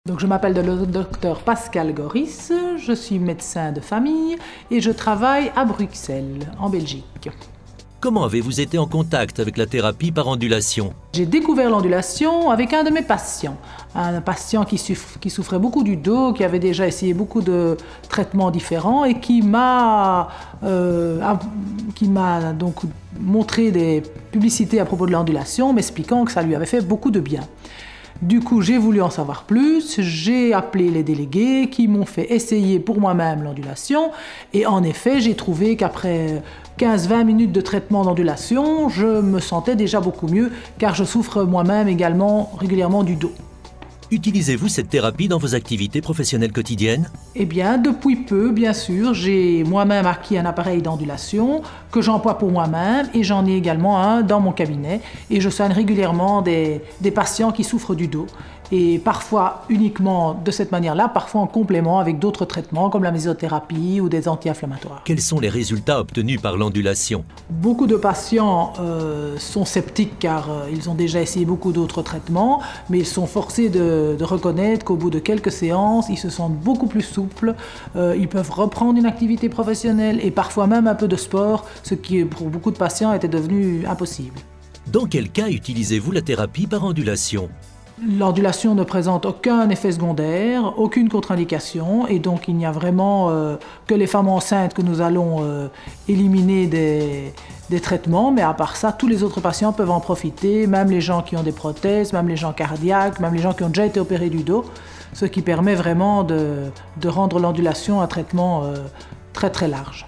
Donc, je m'appelle le docteur Pascal Goris, je suis médecin de famille et je travaille à Bruxelles, en Belgique. Comment avez-vous été en contact avec la thérapie par ondulation? J'ai découvert l'ondulation avec un de mes patients. Un patient qui souffrait beaucoup du dos, qui avait déjà essayé beaucoup de traitements différents et qui m'a donc montré des publicités à propos de l'ondulation, m'expliquant que ça lui avait fait beaucoup de bien. Du coup, j'ai voulu en savoir plus, j'ai appelé les délégués qui m'ont fait essayer pour moi-même l'ondulation et en effet, j'ai trouvé qu'après 15-20 minutes de traitement d'ondulation, je me sentais déjà beaucoup mieux car je souffre moi-même également régulièrement du dos. Utilisez-vous cette thérapie dans vos activités professionnelles quotidiennes? Eh bien, depuis peu, bien sûr, j'ai moi-même acquis un appareil d'ondulation que j'emploie pour moi-même et j'en ai également un dans mon cabinet et je soigne régulièrement des patients qui souffrent du dos et parfois uniquement de cette manière-là, parfois en complément avec d'autres traitements comme la mésothérapie ou des anti-inflammatoires. Quels sont les résultats obtenus par l'ondulation? Beaucoup de patients sont sceptiques car ils ont déjà essayé beaucoup d'autres traitements, mais ils sont forcés de reconnaître qu'au bout de quelques séances, ils se sentent beaucoup plus souples, ils peuvent reprendre une activité professionnelle et parfois même un peu de sport, ce qui pour beaucoup de patients était devenu impossible. Dans quel cas utilisez-vous la thérapie par ondulation? L'ondulation ne présente aucun effet secondaire, aucune contre-indication et donc il n'y a vraiment que les femmes enceintes que nous allons éliminer des traitements, mais à part ça, tous les autres patients peuvent en profiter, même les gens qui ont des prothèses, même les gens cardiaques, même les gens qui ont déjà été opérés du dos, ce qui permet vraiment de rendre l'ondulation un traitement très très large.